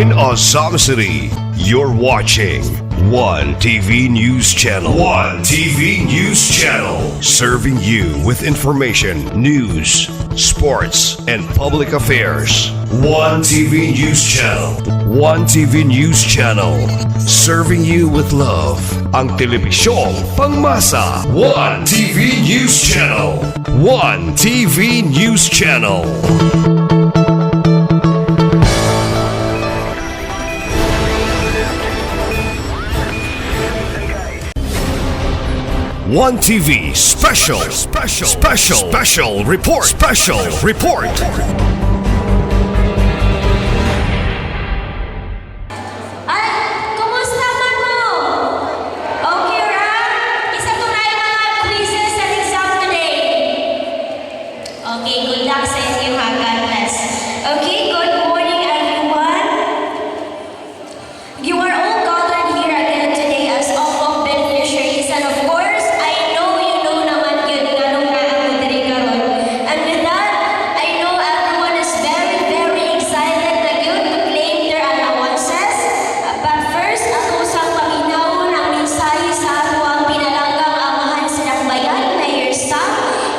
in Azam City. You're watching One TV News Channel. One TV News Channel. Serving you with information, news, sports, and public affairs. One TV News Channel. One TV News Channel. Serving you with love. Ang telebisyong pangmasa. One TV News Channel. One TV News Channel. One TV special report. Kumusta man mo? Okay ra? Isa to na yung mga quizzes and exam today. Okay, good luck sa inyo ha. God bless. Okay, good morning everyone. You are all gathered here again today as OPOC beneficiaries, and of course, I know you know naman yun nga nung naamod rin karon. And with that, I know everyone is very, very excited na yun to claim their allowances. But first, ato usang paminawon ang mensahe sa ato ang pinalanggang amahan silang bayan, Mayor Sam.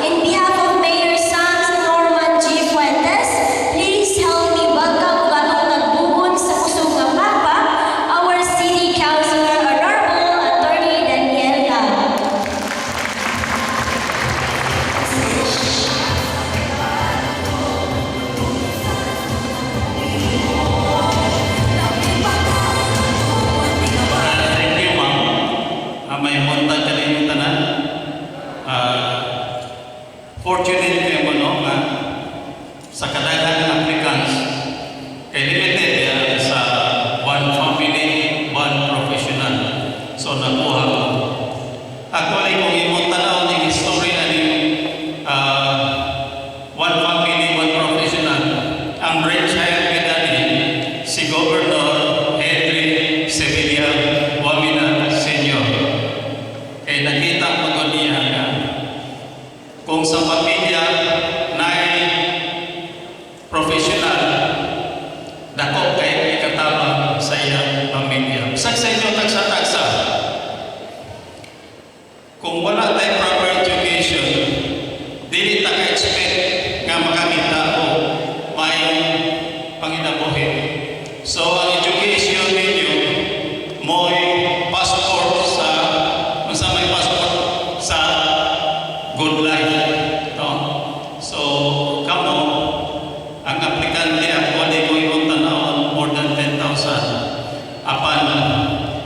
In behalf of Mayor Sam Norman G. Fuentes, please help me welcome kanong nagbubon sa kusog nga mapa, our City Councilor Honorable Attorney Daniel Lam. Thank you, ma'am. May monta ka rin yung tanan. Fortunate kayo mo, no? Sa kadaghan ng applicants, kay limited sa one family, one professional. So, nakuha ko. Actually, kung imong tanaw ng history na ni one family, one professional, ang brainchild kita ni si Governor Henry Sevilla Wamina Sr. Kaya nakita mo ko niya na kung sa pamilya na professional, dako kay ikatama sa iyang pamilya. Bisag sa inyo tagsa-tagsa, kung wala tayong proper education, dili ta ka-expect nga makamita o may panginabuhi. So, ang education ninyo, mo'y passport sa, unsa may passport sa good life. No? So, kamo, ang aplikante actually ko yung tanawon more than 10,000. Apan,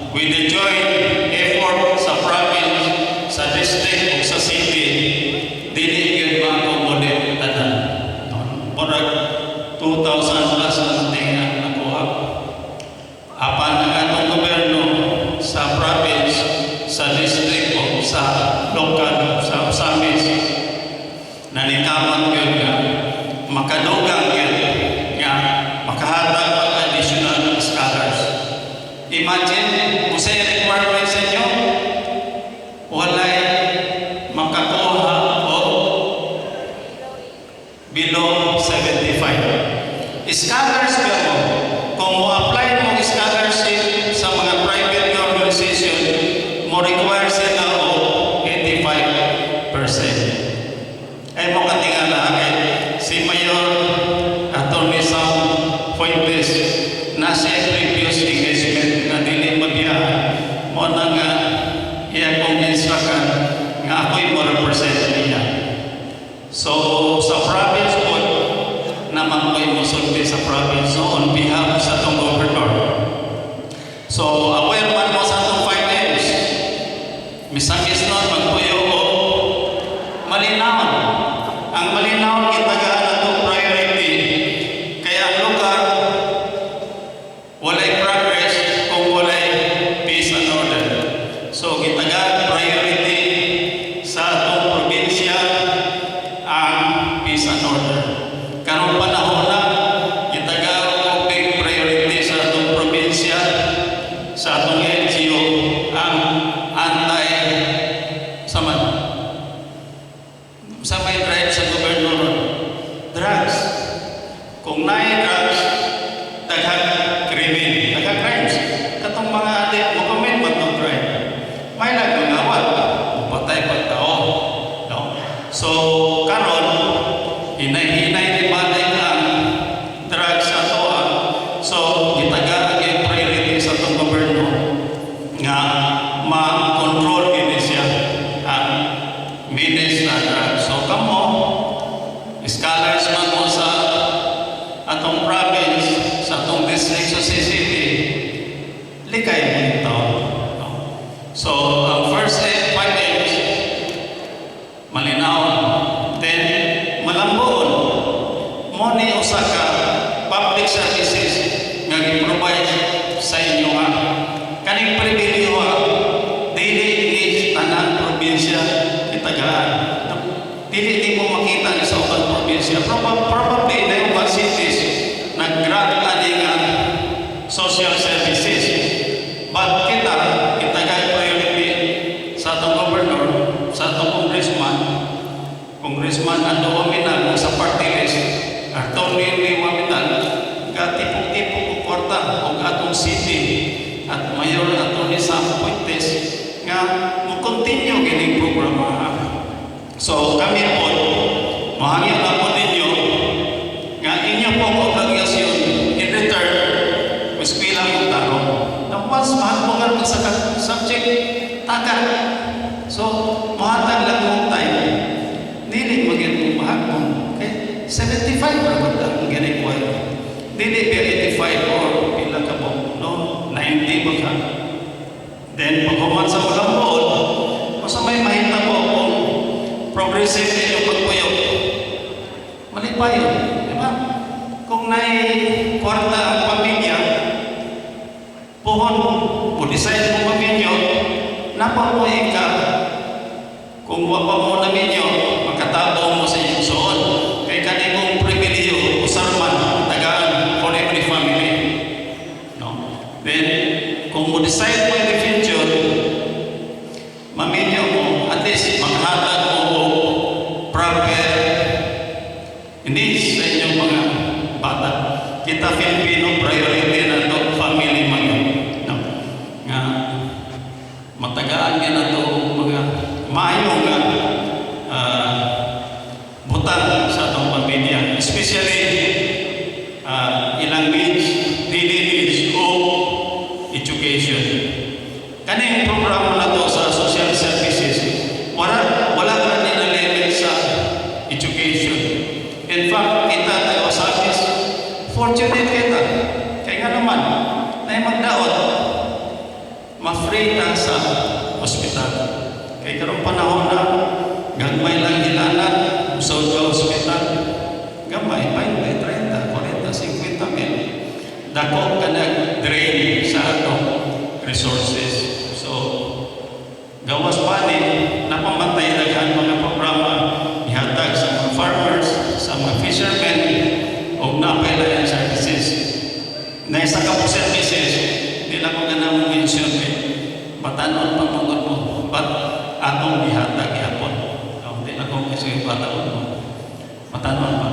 with the joint effort sa province, sa district, o sa city, dili yun ma-accommodate tanan. Murag 2,000 plus ang tingnan nakuha. Apan ang atong gobyerno sa province, sa district, o sa local, sa Usamis, nanikaman yun nga, makadugang yun nga, makahatag ang additional scholars. Imagine, kung sa'yo requirement sa inyo, walay makakuha o below 75. Scholars ka mo, kung mo-apply mo scholarship sa mga private organization, mo require sila o 85%. Ay mo katingala, si Mayor Atty. Sam Fuentes na siya previous engagement na dili magbiyahan mo na nga iya kong instruction nga ako'y mo represent niya. So, sa province po, naman ko'y mo sulti sa province. So, on behalf sa itong governor. So, aware man mo sa itong finance. Misagis nun, magpuyo o malinaw. Ang malinaw, itagaan na itong priority. Kaya ang lugar, province sa atong district sa City, likay mo ito. No? So, ang first 5 M's, malinaw. Then, malambon. Moni usa ka public services nga gi-provide sa inyo nga. Kaning pribilehyo dili ni tanang probinsya itagaan. Dili di mo makita sa ubang probinsya. Probably na yung mga cities nag-grant ani nga social services. But kita itagaan priority sa atong governor, sa atong congressman Ando Waminal sa party list. Attorney ni Waminal gatipong-tipong og kwarta og atong city at Mayor Attorney Sam Puentes nga mo continue kining programa. So kami po mahangyo na po ninyo nga inyo po obligasyon in return eskwela mo taro. Na mas mahal mo nga sa subject taga. So mahatag lang mo time. Dili maging mo mahal mo. Okay? 75 ra ba ang ganit ko. Dili 85 or pila ka po. No? 90 ba ka? Then pag human sa malambot, masa may mahita po kung progressive din yung pagpuyok. Mali pa yun. Di ba? Kung nai kwarta ang pamilya, pohon, o decide mo pamilya, napamuhay ka. Kung wapa mo na ninyo, makatato mo sa iyong soon. Kaya kanimong pribilehyo, usarman, tagaan for every family. No? Then, kung mo decide mo in the future, mamilya mo, at least maghatag mo o proper needs sa inyong mga bata. Kita Filipino, priority na ito, family man. No? Nga, matagaan yan na ito, mga maayo nga butang sa itong pamilya. Especially, ilang needs, daily needs o education. Kaning programa na to sa social services, wala ka nilalimit sa education. In fact, kita tayo sa office, fortunate kita. Kaya nga naman, na magdaot, ma-free na sa hospital. Kaya karong panahon na, gagmay lang hilanan, sa hospital, gamay, 20, 30, 40, 50 mil. Dako ka nag-drain sa atong resources. So, gawas pa ni, napamatay lang mga programa ihatag sa mga farmers, sa mga fishermen, o napailayan services. Na isa ka po services, hindi lang ko ganang mention eh. Batanon pamungod mo, but atong ihatag ihapon. Hindi lang ko kasi batanon mo. Batanon pa.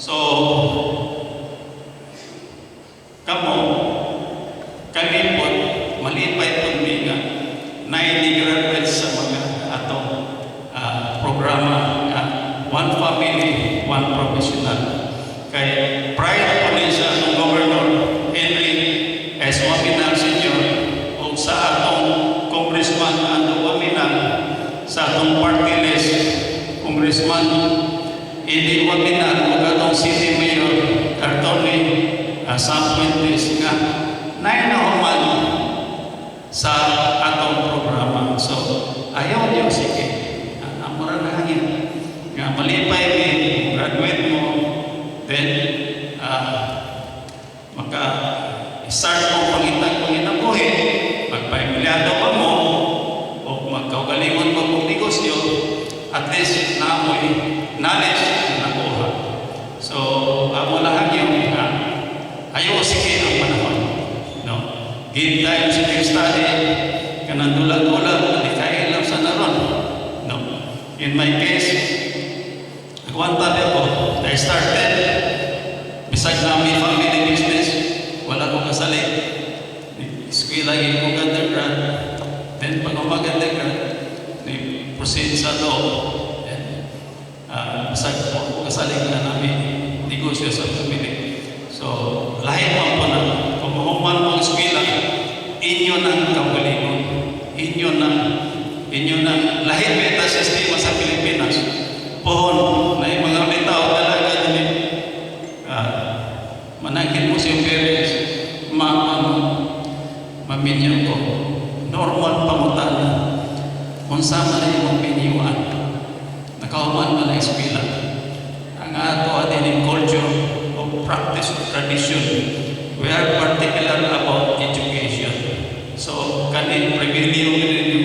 So, kami po, malipay po nga, na-graduate sa mga atong programa one family, one professional. Kaya prior po din sa atong Governor Henry S. Waminal Sr. o sa atong Congressman Ando Waminal, sa atong party list, Congressman Eli Waminal o atong City Mayor Attorney Sam Puentes nga nainahuman sa atong programa. So, ayaw niyo, sige. Ang mura na hangin. Nga malipay din, graduate mo, then, maka-start mo pangitag-panginabuhi, magpaimilyado pa mo, o magkaugalingon mo kung negosyo, at least naamoy knowledge na nakuha. So, amo lang yung ayaw, sige ang panahon. No? Give time sa study, kanang dulag-dulag, kaya lang sa naron. No? In my case, one time ako, I started, bisag namin family business, wala ko kasali. Eskwela ko undergrad, then pag mag-undergrad, proceed sa law, bisag ko kasali na namin negosyo sa family. So, lahit man po na, kung mahuman mong eskwela, inyo ng kawalingon, inyo ng lahit meta sistema sa Pilipinas. Pohon na yung mga bitaw talaga din managin mo siyang parents, maminyo ko. Normal pangutan. Kung sama na imong piniwan, nakauman ka na eskwela. Ang ato din culture of practice of tradition. We are particular about education. So, kanin pribilyo ninyo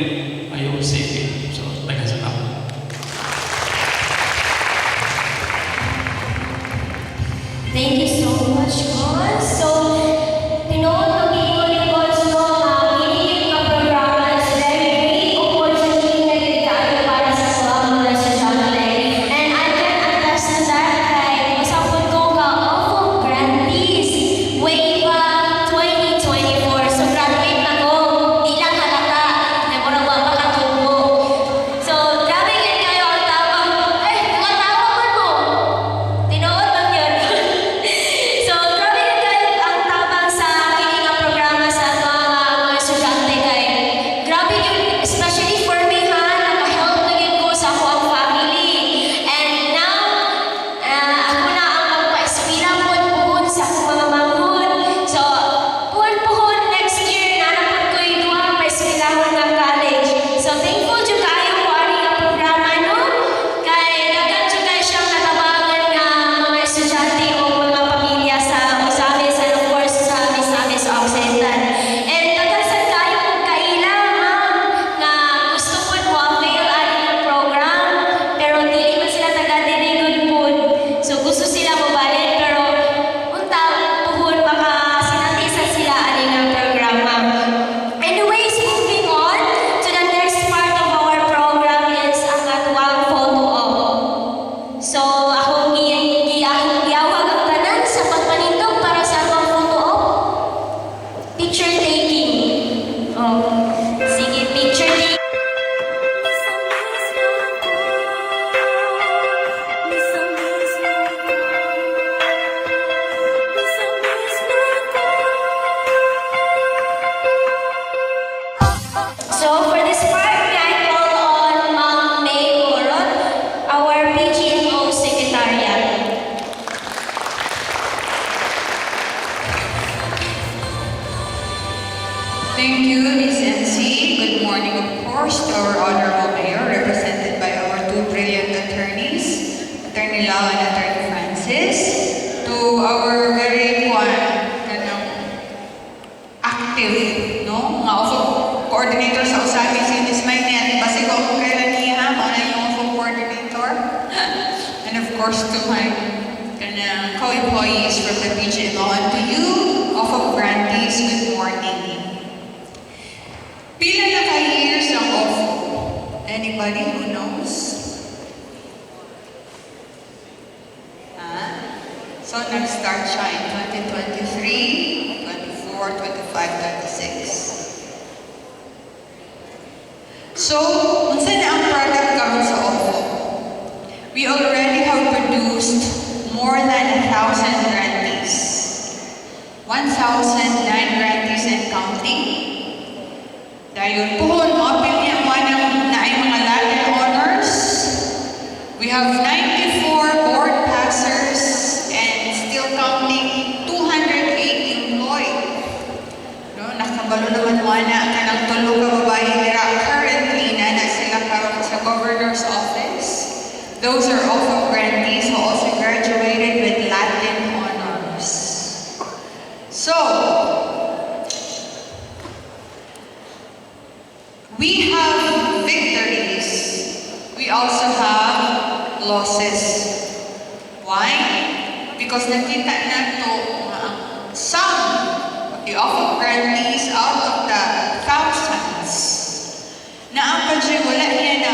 ayaw sige. So, taga-salamat. Thank you so much, Gon. So, tinood ko giingon ni Gon nga ginilig nga programa is very great opportunity na gid kaayo para sa mga estudyante. And I can attest to that kay usapon ko ka of grantees way back 2024. So, graduate na ko. Di lang halata. Na murag wa pa katubo. So, grabe yun kayo ang tapang. Mga tawag mo. Tinood lang yun. So, grabe yun kayo ang tapang sa kini nga programa sa mga estudyante kay. Grabe yun, especially for me ha, naka-help na yun ko sa akong family. And now, ako na ang magpa-eskwela puhon sa akong mga manghod. So, puhon next year, nanapod ko yung duha pa-eskwelahan nga college. So, thankful dyan kayo po ani nga programa, no? Kay dagan dyan kayo siyang natabangan nga mga estudyante o mga pamilya sa Osamis and of course sa Misamis Occidental. And tagasan kayo kung kailang nga gusto po mo avail ani nga program pero dili man sila taga-dirigod po. So gusto sila mabalik pero unta tuhon baka sinatisan sila ani nga programa. Anyways, moving on to the next part of our program is ang atuang photo op. So, akong giyawag ang tanan sa pagpanindog para sa atong photo op. Picture taking. Oh, sige, picture taking. So, for this part, may I call on Ma'am May Corot, our PGMO Secretariat. Thank you, Ms. NC. Good morning, of course, to our Honorable Mayor, represented by our two brilliant attorneys, Attorney Lau and Attorney Francis, to our very active, no? Mga OFO coordinator sa Usabi, si Ms. Maynette, basi ko kung kailan niya, mga yung OFO coordinator. And of course, to my co-employees from the PGMO, and to you, OFO grantees, good morning. Pila na ka-years ang OFO? Anybody who knows? So, nag-start siya in 2023, 24, 25, 26. So, unsa na ang product karon sa OFO? We already have produced more than 1,000 grantees. 1,009 grantees and counting. Dahil puhon, mapil niya na ay mga Latin honors. We have 94 board passers and still counting 208 employed. No, nakabalo naman wana ka ng tulo ka babae nila currently na sila karon sa governor's office. Those are also grantees who also graduated with Latin honors. So, we have victories. We also have losses. Why? Because nakita na to some of the OFO grantees out of the thousands na ang budget wala nila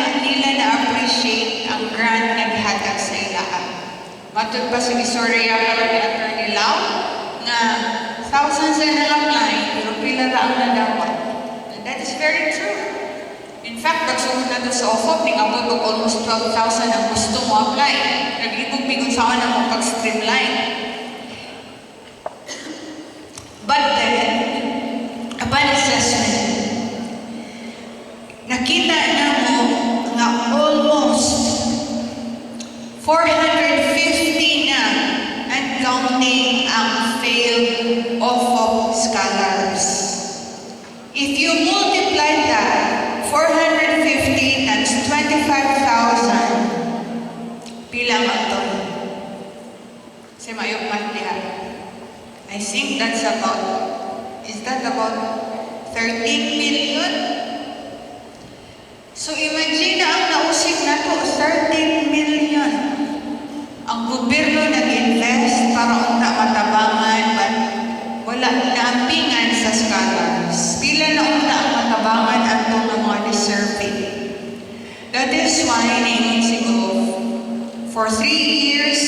na-appreciate ang grant na gihatag sa ilaan. Matod pa sa Visoria karon ni Attorney Lau na thousands na nag-apply pero pila ra ang nadawat. And that is very true. In fact, pagsunod na doon sa OFO, tingabot og almost 12,000 ang gusto mo apply. Nag-ibog bigon saan na mo pag-streamline. But then, upon assessment, nakita na mo nga almost 450 na and counting ang I think that's about, is that about 13 million? So imagine na ang nausig na to, 13 million. Ang gobyerno nag-invest para unta matabangan, but wala naampingan sa scholars. Pila na unta ang matabangan ato ng mga deserving. That is why naingon siguro, for 3 years,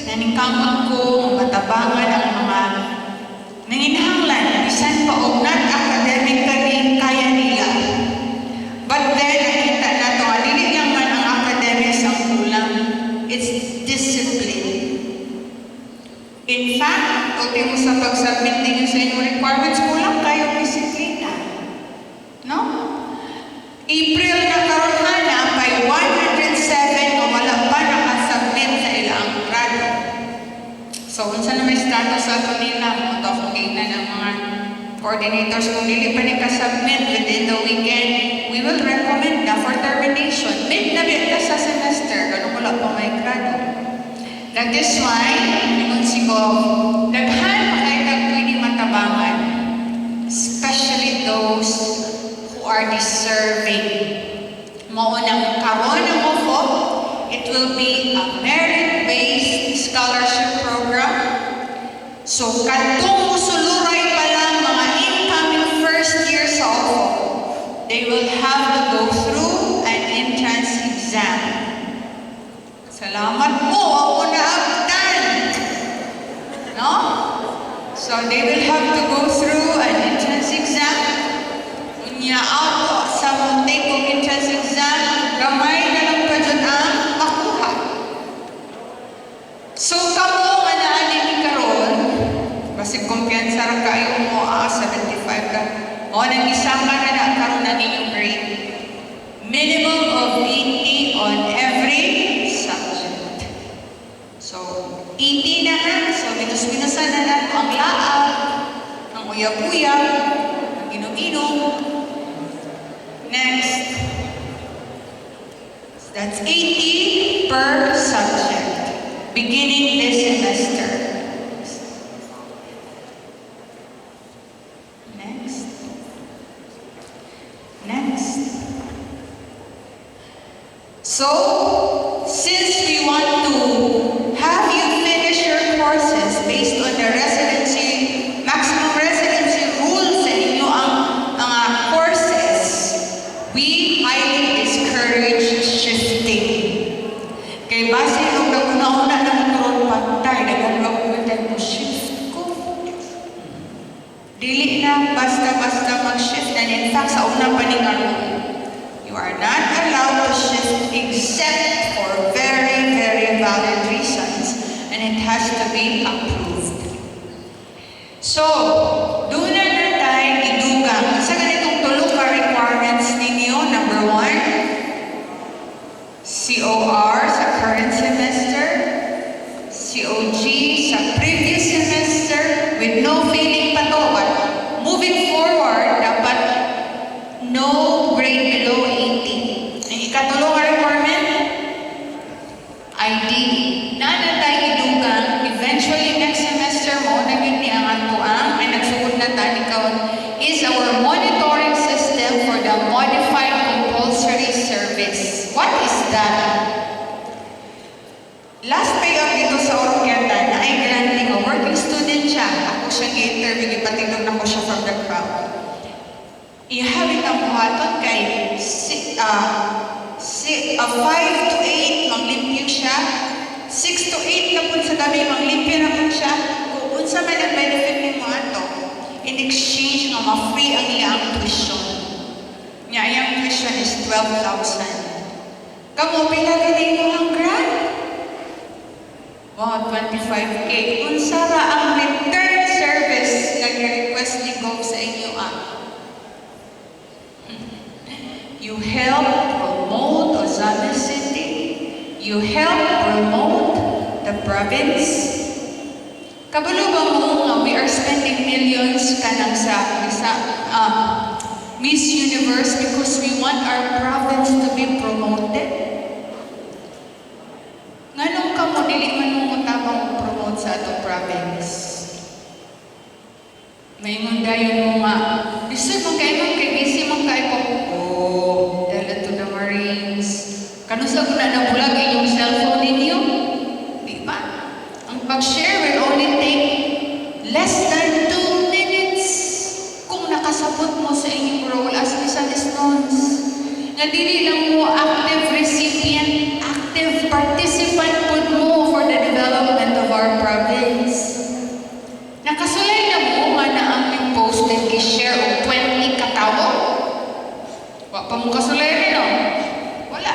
naningkamot ko matabangan ang mga nanginahanglan, bisan pa og not academically kaya nila. But then, nakita na to, dili lang man ang academics ang kulang, it's discipline. In fact, kung mo sa pag-submit ninyo sa inyong requirements, kulang kayo disiplina. No? April na karon na by 107 o wala pa nakasubmit sa ilang grado. So, unsa na may status sa ito nila, matafugin na ng mga coordinators kung dili pa submit within the weekend, we will recommend na for termination. Mid na bit sa semester, ganun wala pa may grado. That is why, ingon ko, daghan pa kayo pwede matabangan, especially those who are deserving. Maunang karon ang OFO, it will be a merit-based scholarship program. So, katong musuluray pa lang mga incoming first year sa OFO, they will have to go through an entrance exam. Salamat mo, ako naabtan. No? So, they will have to go through an entrance exam. Unya ako sa muntik kong entrance exam, gamay na lang pa dyan ang makuha. So, kamo nga naani ni karon, kasi kumpiyansa rin kayo mo, 75 ka. O, nag-isa ka na karon na ninyong grade. Minimum of 80 on every subject. So, 80 na ha. So, minus-minusan na natin ang laab, ang uyab-uyab, ang inom-inom. Next. That's 80 per subject, beginning this semester. Next. Next. So, since we want to have you finish your courses based on the residency, maximum residency rules sa inyo ang mga courses, we highly discourage shifting. Kay base nung naguna-una ng karon pantay, nagalaw ko tayo shift ko. Dili na basta-basta mag-shift, and in fact, sa una pa ni karon, you are not allowed to shift except for very, very valid reasons, and it has to be approved. So, doon na tayo idugang. Sa ganitong tulong ka requirements ninyo, number 1, COR sa current semester, COG sa previous semester, with no failing pa to, but moving forward, dapat no grade below 80. Ang ikatulong ka requirement, ID. Nanatay idugang, eventually next semester mo, naging ni ang atuang, ay nagsugod na tanikawon, is our monitoring system for the modified compulsory service. What is that? Last payout dito sa Oroquieta na ay granting a working student siya. Ako siya i-interview, ipatignan ako siya from the crowd. Ihabit ang buhaton kay 5 to 8, manglimpyo siya. 6 to 8 na po sa gabi, manglimpyo na po siya. Kung unsa man ang benefit ni mo ato, in exchange nga ma-free ang iyang tuition. Nga iyang tuition is 12,000. Kamu pila ganay mo ang grant? Wow, 25K. Unsa ra ang return service nga gi-request ni Gov sa inyo You help promote Ozame City. You help promote the province. Kabalo ba mo nga we are spending millions kanang sa Miss Universe because we want our province to be promoted? Nganong kamo dili man mo tabang promote sa atong province? Maingon dayon mo nga, lisod man kayo kay busy man kayo ko. Oh, dala to the Marines. Kanusa ko na nabulag yung cellphone ninyo? Di ba? Ang pag-share will only take less than 2 minutes kung nakasabot mo sa inyong role as Miss Stones. Nga dili lang mo active recipient, active participant pud mo for the development of our province. Nakasulay na mo nga na ang yung post and i-share o 20 katawo? Wa pa mo kasulay rin, no? Wala.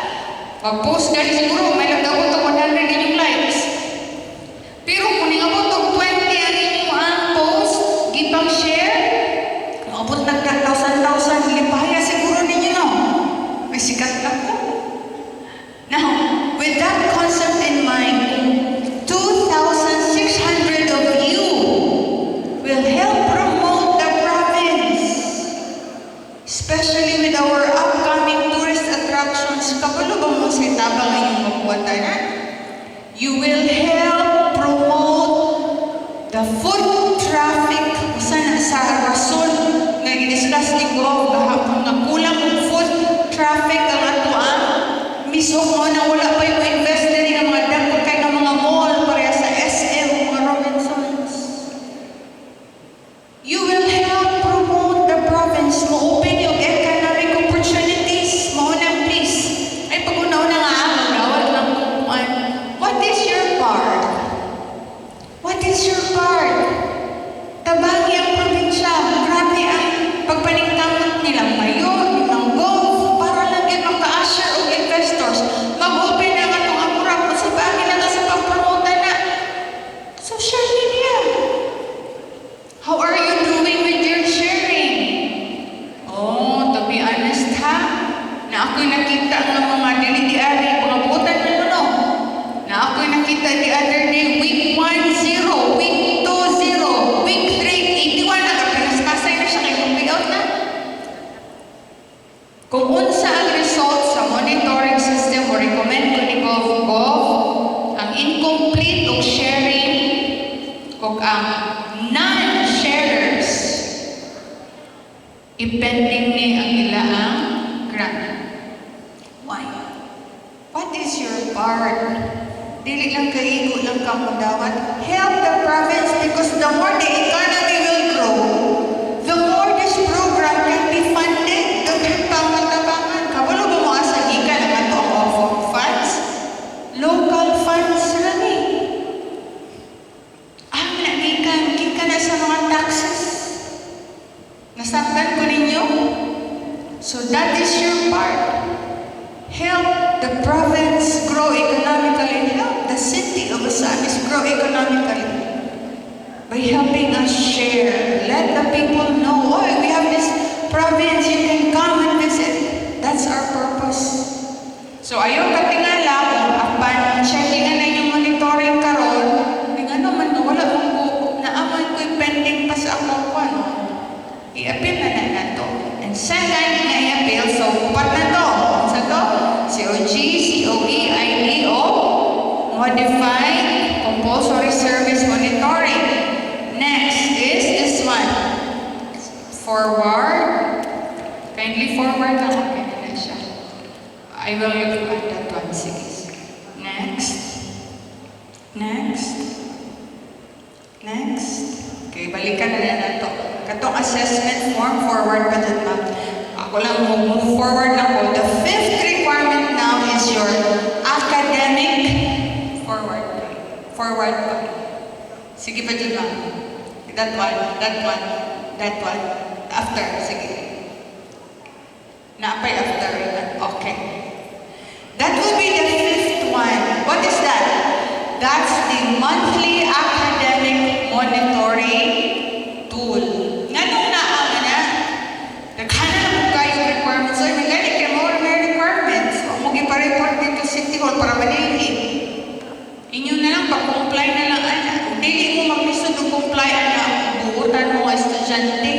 Pag-post ka siguro, may nagdabot o 100 inyong likes. Pero kung ningabot o 20 ang inyong ang post, gipang share, maabot ng 1,000, lipaya siguro ninyo, no? May sikat ako. Now, with that concept in mind, 2,600 of you will help promote the province, especially with our upcoming tourist attractions. Kabalo ba mo sa tabang ngayong mabuwatan, ha? You will help promote the foot traffic sa rason nga i-discuss ni ko gahapon nga kulang ang foot traffic ang ato ang mismo mo na wala pa yung invest din ng mga dagko kay ng mga mall pareha sa SM mga Robinsons. You will help promote the province mo open yung economic opportunities mo na please ay pag-una-una nga magawal ng kumuan. What is your part? What is your part? Tabangi ang probinsya. Grabe ang pagpaningkamot nilang mayor, nilang golf, para lang din maka-usher o investors. Mag-open na nga itong apurap kasi bagay na ito sa pag-promote na social media. How are you doing with your sharing? Oh, to be honest ha, na ako'y nakita ng mga dili-diari, mga butan na no, na ako'y nakita the other day, week 1-0, week 2-0, week 3, 81 na, pinaskasay na siya kayo payout na. Kung unsa ang result sa monitoring system o recommend ko ni GovGov, ang incomplete o sharing o ang non-sharers, ipending ni ang ilaang grant. Why? What is your part? Dili lang kaigo lang ka mo dawat. Help the province because the more the economy will grow, the more this program can be funded. Daghan pa ang matabangan. Kabalo ba mo asa gikan ang ato ang funds? Local funds rani. Ang gikan na sa mga taxes. Nasaktan ko ninyo? So that is your part. Help the province grow economically. Help the city of Osamis grow economically. By helping us share. Let the people know, oh, we have this province, you can come and visit. That's our purpose. So ayaw katingala kung apan checking na yung monitoring karon, ano man no, wala mong buo, naaman ko'y pending pa sa ako ko, no? I-appeal na to. And second, i-appeal, so upat na to. Sa to, COG, COE, IEO, Modified Compulsory Service Monitoring. Next is this one. Forward. Kindly forward lang. Okay na siya. I will look at that one. Sige. Next. Next. Next. Okay, balikan na to. Katong assessment form, forward pa dun ma'am. Ako lang move forward lang po. The fifth requirement now is your academic forward. Forward pa. Sige pa dun ma'am. That one, that one, that one. After, sige. Naapay after. Okay. That will be the fifth one. What is that? That's the monthly academic monitoring tool. Nganong naang na? Naghanan na po kayo requirements. So, naghanan kayo more requirements. Huwag mo ipa-report dito sa City Hall para malilin. Inyo na lang, pag-comply na lang, anak. Kung dili mo mag-lisod o comply, anak, buutan mo ang estudyante.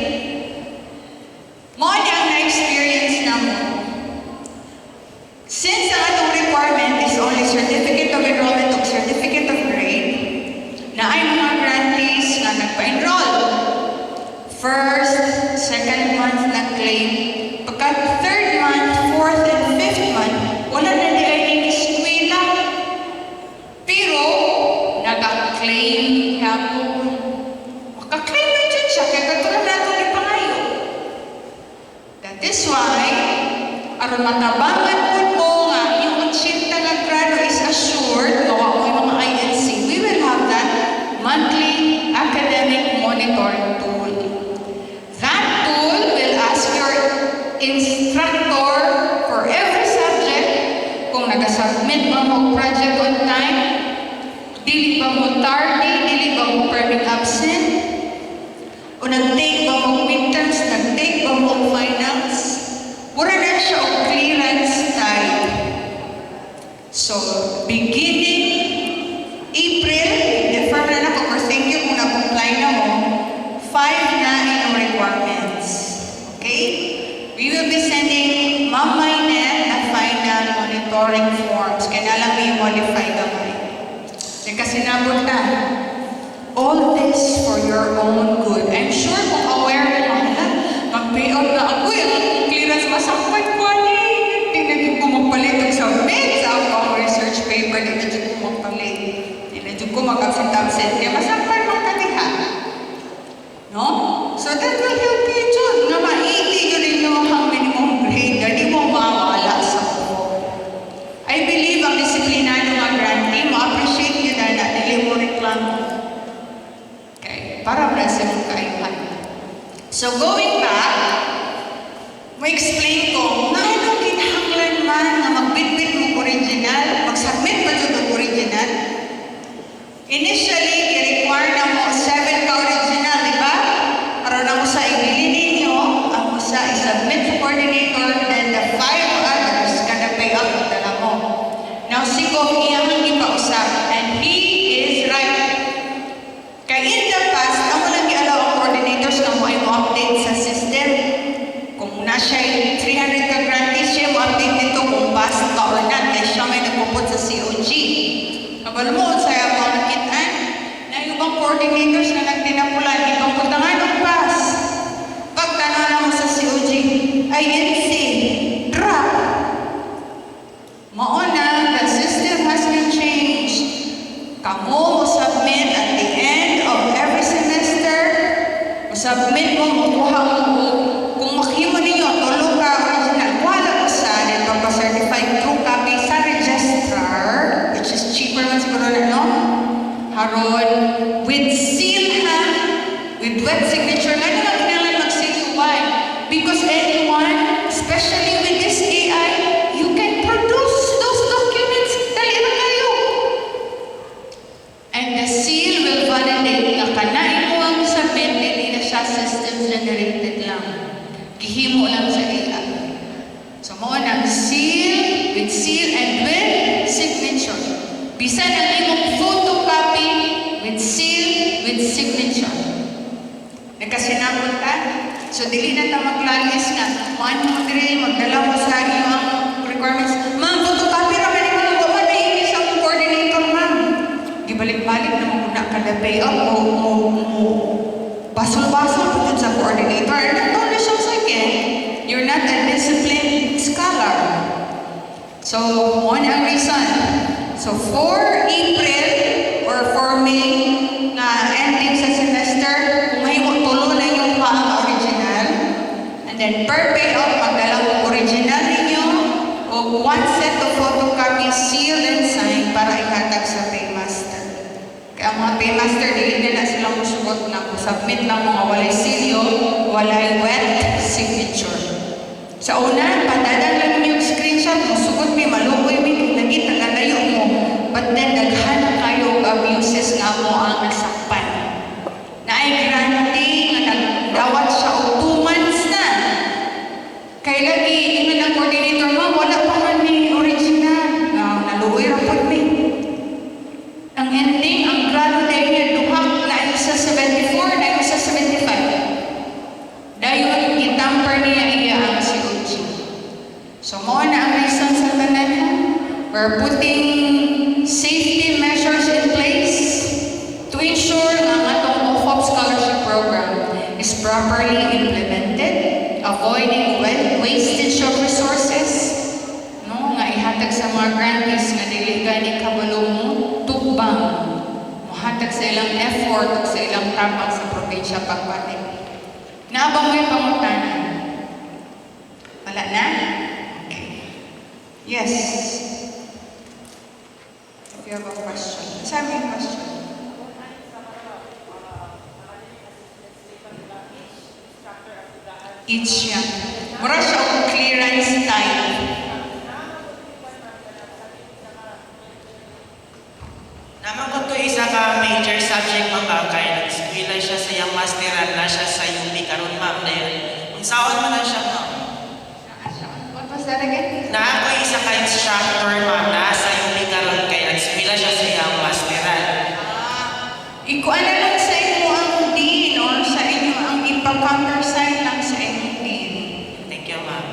Mo niya ang na-experience na mo. Since ang atong requirement is only certificate of enrollment o certificate of grade, na ay mga grantees nga nagpa-enroll. first, second month na claim. Pagka third month, fourth, and fifth month, wala na di ay eskwela. Pero, nag-claim hapon. Maka-claim na dyan siya, kaya katulad na ito ni Pangayo. That is why, aron matabangan po mo nga, yung 80 nga grado is assured, gawa ko yung mga INC, we will have that monthly academic monitoring tool. That tool will ask your instructor for every subject kung nag-submit ba mo project on time, dili ba mo tardy, dili ba mo permit absent, o nag-take ba mo midterms, nag-take ba mo finals. Mura na siya o clearance time. So, beginning April, defer na na ko, or thank you kung na-comply na mo, 5 na yung requirements. Okay? We will be sending Ma'am Maynette a final monitoring forms. Kaya na lang may modify gamay. Kasi nabot na. All this for your own good. I'm sure kung aware mo na, mag-payout na ako yung clearance masakpan ko ni. Tingnan ko magpalit sa med sa akong research paper. Tingnan ko magpalit. Tingnan ko mag-absent-absent. Kaya masakpan mo ka diha. No? So that will help you too. Na maiti yun rin yung minimum grade na di mo mawala sa ko. I believe ang disiplinado nga grantee mo appreciate yun na dili mo reklamo. Okay, para present mo kaihan. So going back, mo explain ko, nga anong kinahanglan man na magbitbit mo original, mag-submit pa ito ng original. Initially, i-require na mo 7 ka original, di ba? Para na mo sa ibili ninyo, ang usa i-submit sa coordinator, then the 5 others kada pay up ang dala mo. Now, si Kong iyang ipausap, and he is right. Kaya in the past, ako lang i-allow ang coordinators na mo ay mo-update sa system. Kung na siya 300 ka grantees, siya mo-update nito kung pass ka or not, kaya siya may nagpupot sa COG. Kabalo mo, saya mo nakitaan, na yung bang coordinators na nagtinapulan, ibang putangan ng pass. Pag tanong mo sa COG, INC, drop. Mauna, the system has been changed. Kamu mo submit at the end of every semester, submit mo, makuha mo, kung makihimo ninyo, tulog ka original, wala ko sa pagpa-certified true copy sa registrar, which is cheaper man siguro na, no? Haron, with seal ha, with wet signature, nga naman kailangan mag-seal. Why? Because anyone, especially with this AI, you can produce those documents, dali na kayo. And the seal will validate na kanain mo ang submit, hindi na siya system generated lang. Gihimo lang sa AI. So mo ng seal, with seal, and with signature. Bisan ang imong photocopy, with seal, with signature. Nagkasinabot ka? So dili na ta maglagis nga. One mo diri, magdala mo sa iyong requirements. Ma'am, photocopy ra man mo, wala na yung isang coordinator, ma'am. Gibalik-balik na muna kada payout mo basol-basol po sa coordinator. And not only so again, you're not a disciplined scholar. So, one ang reason. So, for April or for May na ending sa semester, kung may tulo na yung paang original, and then per payout, magdala mo original ninyo o one set of photocopy sealed and signed para ihatag sa paymaster. Kaya mga paymaster, hindi na silang musugot na submit lang mga walay silyo, walay wet signature. Sa una, padadan lang yung screenshot, musugot may malukoy, may lagi, tagalayo mo. But then, daghan na kayo abuses nga mo ang nasakpan. Na ay granting, na nagdawat siya o 2 months na. Kaya lagi, yun ang coordinator mo, wala pa man may original. Naluoy rapod may. Ang ending, ang grado dahil niya duhak na isa 74, na isa 75. Dahil itamper niya iya ang COG. So, mo na ang reason sa tanan. We're putting safety measures in place to ensure na ang atong OFOP scholarship program is properly implemented, avoiding wastage of resources, no, nga ihatag sa mga grantees nga dili gani kabalo mo tubang, muhatag sa ilang effort o sa ilang tabang sa probinsya pagbatik. Naabang mo'y pangutanan? Wala na? Okay. Yes. If you have a question. Sabi yung question. Each yan. Mura siya ang clearance time. Naman ko to isa ka major subject mga kay nag-eskwela siya sa iyang masteral na siya sa UP karon ma'am na yun. Kung saan man na siya ma'am. What was that again? Na ako isa ka instructor ma'am na sa UP karon kay nag-eskwela siya sa iyang masteral. Ikuan na lang sa inyo ang dean or sa inyo ang ipag-countersign lang sa inyo dean. Thank you ma'am.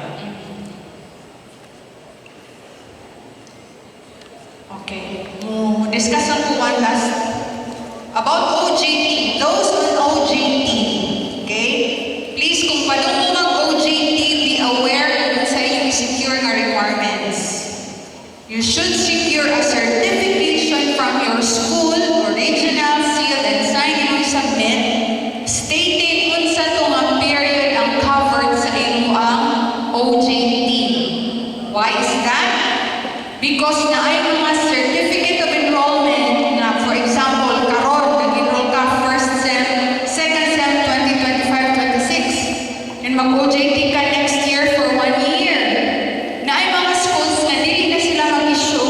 Okay. Discuss on one last about OJT. Those on OJT, okay? Please, kung paano mo mag-OJT, be aware kung sa inyo secure nga requirements. You should secure a certification from your school, original, sealed, and signed in submit, stating unsa to nga period ang covered sa imo ang OJT. Why is that? Because na ay mga certificate of enrollment na, for example, karon nag-enroll ka first sem, second sem 2025-26, and mag-OJT ka next year for 1 year. Na ay mga schools na dili na sila mag-issue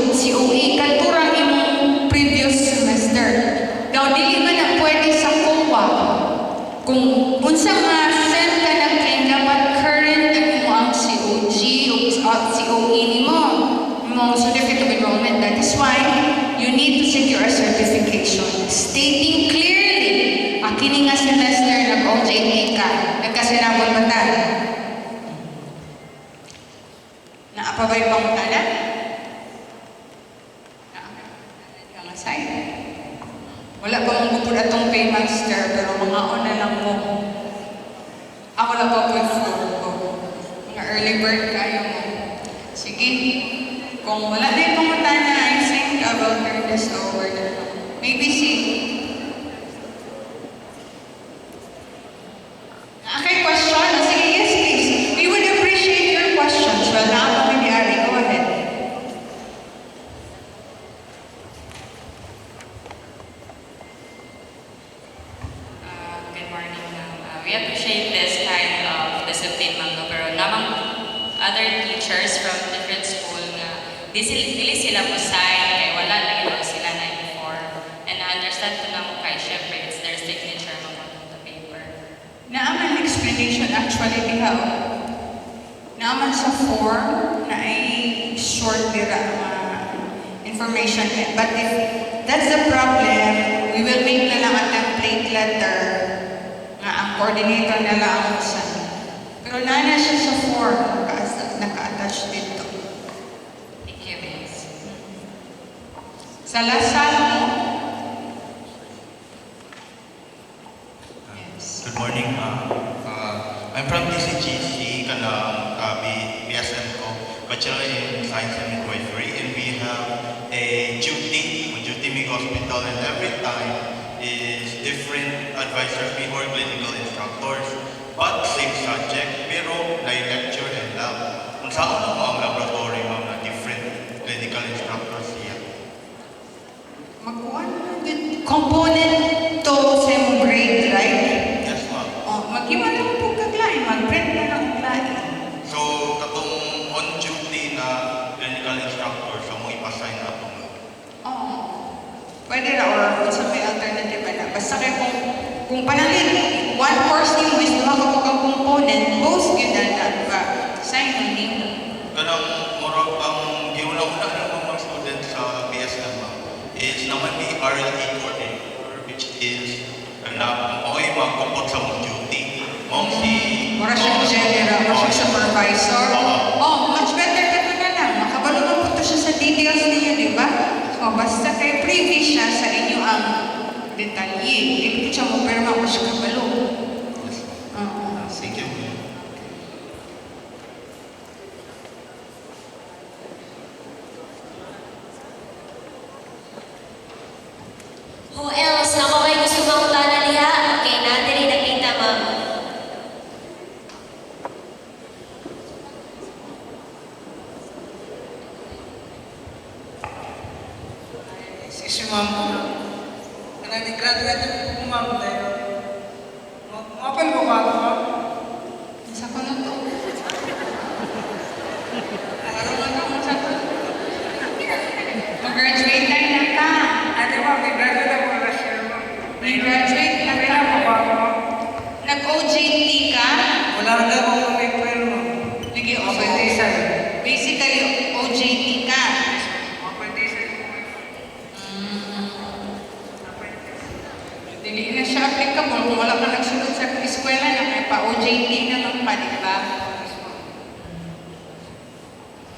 si OE kanturang imong previous semester. Daw dili man na pwede sa COA. Kung unsa nga sem ka nag-claim, dapat current ang imo ang COG o COE nimo. Certificate of enrollment. That is why you need to secure a certification stating clearly kini nga semester nag-OJT ka, nagkasinabot ba ta? Naapa ba yung pangutana? Naapa nga side. Wala pa mong gupod atong paymaster pero mga na lang mo. Wala pa po yung mga early bird kayo mo. Sige. Kung wala na yung pangutana, I think I will turn this over to maybe see. Okay, question? Sige, yes please. We would appreciate your questions. Well, now, Ari, go ahead. Good morning, ma'am. We appreciate this kind of discipline, ma'am. Pero namang other teachers from different school dili sila mo sign, kaya wala na lang sila na inform. And I understand ko na kay syempre, it's their signature mo on the paper. Naaman explanation actually diha. Naaman sa form na ay short dira information. But if that's the problem, we will make na lang a template letter nga ang coordinator na lang ang usan. Pero nana siya sa form, naka-attach dito. Sa Lasal mo? Yes. Good morning. I'm from DCGC, Kanang, BSM ko, Bachelor in Science and Midwifery, and we have a duty hospital, and every time is different advisors or clinical instructors, but same subject, pero na lecture and lab. Kung saan mo ang laboratory, ma'am, na different clinical instructors siya. Component to same grade, right? Yes, ma'am. Mag-iwan lang po kaglain, mag-print na lang kaglain. So, katong on duty na clinical instructor, so mo ipassign na ito. Pwede na, or sa may alternative na. Basta kayo kung panalit, one course nimo is mga kapag component, both yun na ba? Sign mo nimo. Kanang murag ang giuna-una ng mga students sa BSM is naman ni RLE coordinator, which is na okay magkupot sa mong duty. Mong si... Mura siyang general, mura siyang supervisor. Much better ka na lang. Makabalo mo po siya sa details niyo, di ba? Basta kay privy siya sa inyo ang detalye. Hindi siya mo, pero mo siya kabalo. Nalarga ko ng paper mo. Sige, pwede sir. Basically, OJT ka. Pwede sir. Dili na siya applicable kung wala ka nagsunod sa eskwela na may pa-OJT na lang pa, di ba?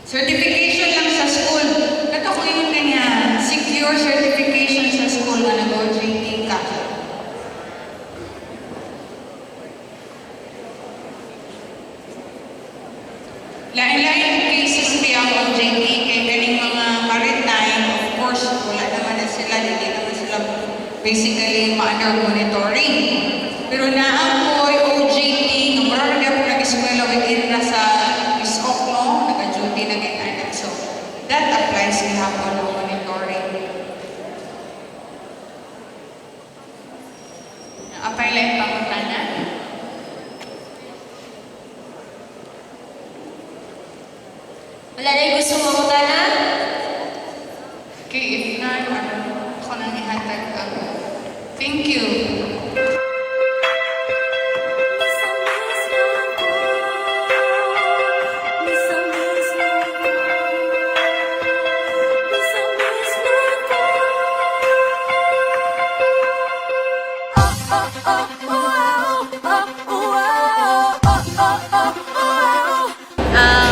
Certification lang sa school. Nato ko yun kanya, secure certification sa school na nag-OJT ka. Lain-lain cases niya ang OJT kay galing mga maritime, of course, wala naman na sila, hindi naman sila basically ma-under monitoring. Pero naamoy OJT, nung marami ako nag-eskwela within na sa ISOC, no? Nag-duty na ginanak. So, that applies in hapon ng monitoring. Apply lang pangutanan. Wala na yung gusto mo na? Okay, if not, ako nang ihatag ang thank you.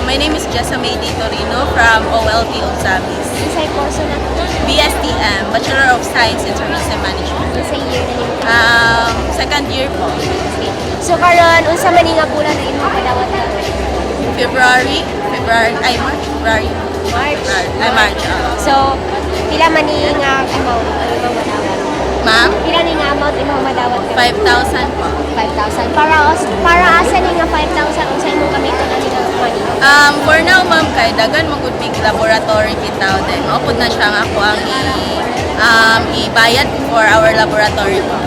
My name is Jessamay D. Torino from OLT Osamis. Sa kurso na ito. BSTM, Bachelor of Science in Tourism Management. Sa year na yun. Second year po. So karon unsa man nga bulan na imong kadawat na? February, March. So pila man ni nga amount ang imong madawat? Ma'am, Pila ni nga amount imong madawat? 5,000 po. 5,000. Para asa ni nga 5,000 unsa imong gamiton ani nga money? For now, ma'am, kay dagan magud big laboratory kita din. Maupod na siya nga ako ang ibayad for our laboratory po.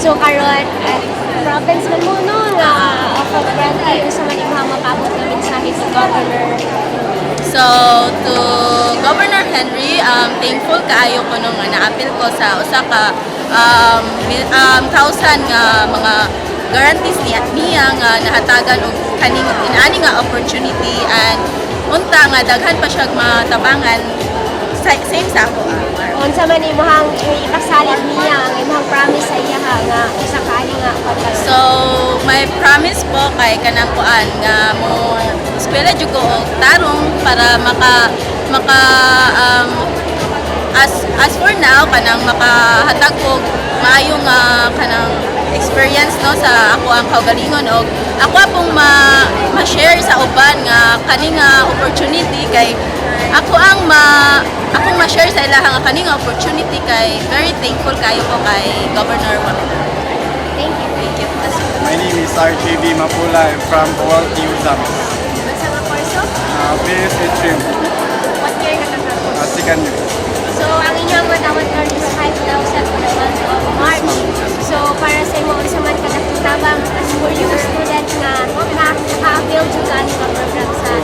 So karon province man mo no nga offer grant unsa man imong mapabot nga mensahe sa governor? So, to Governor Henry, thankful kaayo ko nung na-appeal ko sa usa ka 1,000 nga mga guarantees niya nga nahatagan og kaning inani nga opportunity and unta nga daghan pa siya matabangan same sa ako. Unsa man imong ipasalig niya ang imong promise sa iya nga usa ka ani nga pagkas. So, my promise po kay kanang kuan nga mo eskwela jud ko og tarong para maka as for now kanang makahatag ko maayo nga kanang experience no sa ako ang kaugalingon og ako pong ma-share sa uban nga kani nga opportunity kay akong ma-share sa ilaha nga kani nga opportunity kay very thankful kayo ko kay Governor Wamena. Thank you. Thank you. My name is RJB Mapula. I'm from OLT Usamis. Unsa nga kurso? BS Stream, What year na kakapos? second year. So ang inyong madawat card is 5,000 for the month of March. So para sa imo unsa man ka nakitabang as for your student nga naka-avail jud ka ani nga program sa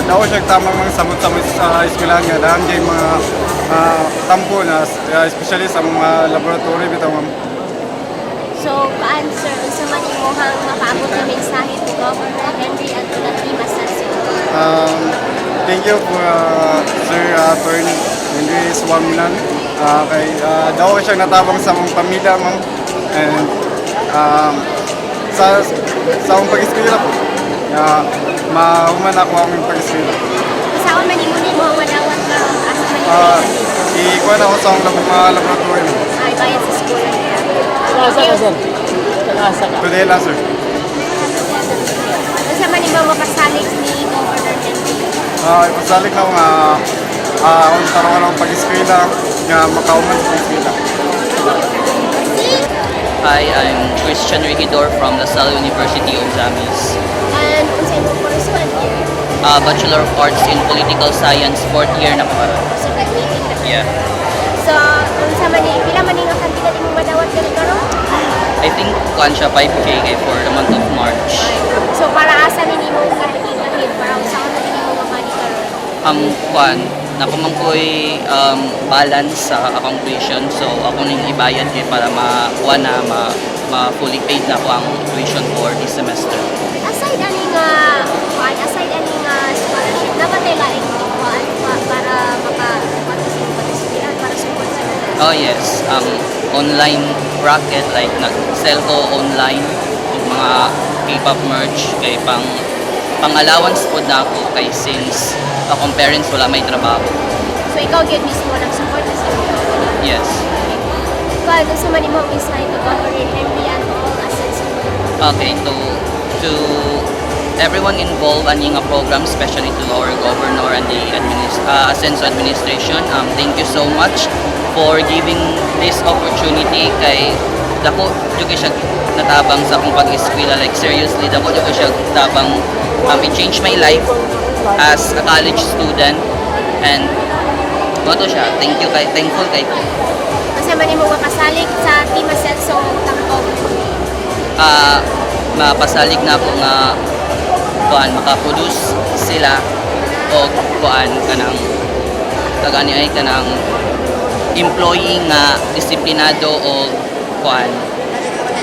Daw siya tamang mga samot-samot sa eskwelahan nga dahil kay mga tampo na especially sa mga laboratory bitaw ma'am. So, ka-answer, unsa man imong mapaabot nga mensahe to Governor Henry at to the team as Thank you for Sir Attorney Henry Swaminan. Kay daw siya natabang sa mga pamilya ma'am. And sa akong pag-eskwela po. Mahuman ako ang pag-eskwela. Saan man imong madawat nga asa man Ikuha na ako sa mga laboratory mo. ay bayad sa school. Today lang sir. Unsa man imong mapasalig ni Governor Henry? Ipasalig na ako nga kung tarong ng pag-eskwela nga makauman sa pag-eskwela. Hi, I'm Christian Regidor from LaSalle University of Zamis. And unsa imong kurso and year? Bachelor of Arts in Political Science, 4th year na ko. So, graduating na. Yeah. So, unsa man pila man nga kantidad imong madawat gani karon? I think kuan siya 5K for the month of March. So, para asa ni nimo kahit para usa ka man imong mamani karon? Kuan, nakamangkoy balance sa akong tuition. So, ako ning ibayad kay para makuha na ma-fully paid na ko ang tuition for this semester. Aside aning scholarship, dapat ay laing para maka-participate para support sa kanila. Oh yes, online bracket like nag-sell ko online og mga K-pop merch kay pang-allowance po na ako kay since akong parents wala may trabaho. So ikaw gyud mismo nag-support sa kanila. Yes. Ikaw gusto man imong insight to Governor Henry and all assets. Okay, to everyone involved in a program, especially to our governor and the Asenso administration, thank you so much for giving this opportunity kay dako jud siya natabang sa akong pag-eskwela, like seriously dako jud siya tabang it changed my life as a college student, and moto siya, thankful kay ko. Kasi man imong makasalig sa Team Asenso Tangkog. Mapasalig na ako nga makaproduce sila o kanang employee nga disiplinado o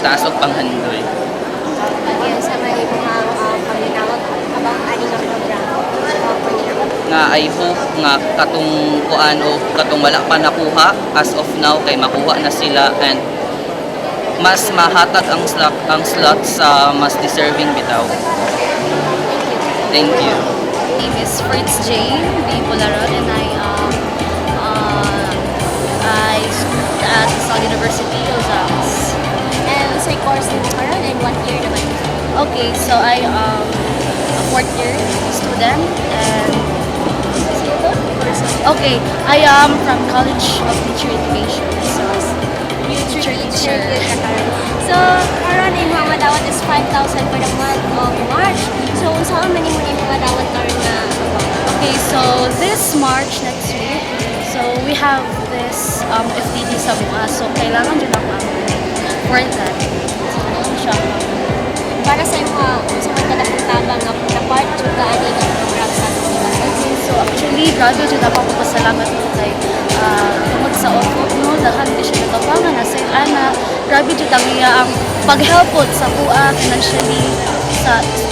taas og panghandoy. Kaya sa man imong paminawag habang ani nga programa. Nga I hope nga katong katong wala pa nakuha as of now kay makuha na sila, and mas mahatag ang slot sa mas deserving bitaw. Thank you. My name is Fritz Jane B. Polaron, and I schooled at South University of Zams. And sa course mo karon and what year naman? Okay, so I am a fourth year student, and okay, I am from College of Teacher Education. So teacher. So karon imong madawat is 5,000 for the month of March. So unsa man imong madawat karon na? Okay, so this March next week, so we have this FTD sa mga, so kailangan din ako for that. Siya. Para sa imong unsa man kada tabang nga part jud ka ani nga program sa Okay, so actually, grabe dyan ako pasalamat ko kay tungod sa ofo, no, dahil di siya natabangan na sa ana, grabe dyan ang pag-helpot sa kuha financially,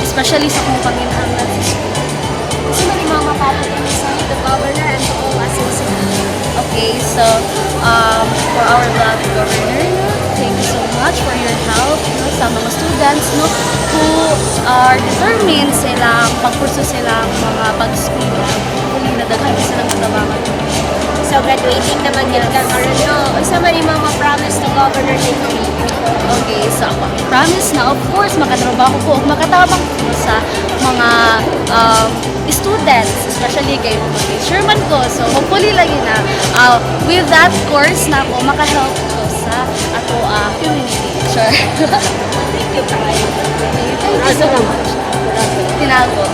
especially sa kong panginhanglan sa school. Kasi man imong mapapatay sa the governor and to all assets. Okay, so for our beloved governor, thank you so much for your help, no, sa mga students, no, who are determined silang pagpurso silang mga pag-school. Huli na daghan silang matabangan. So graduating naman yun ka karon no. Unsa man imong ma-promise to Governor Henry? Okay, so ako promise na, of course, makatrabaho ko o makatabang ko sa mga students, especially kay Sherman ko. So hopefully lagi na with that course na ako makahelp ko sa ato community. Sure. Thank you, Kai. Thank you so much. Tinago.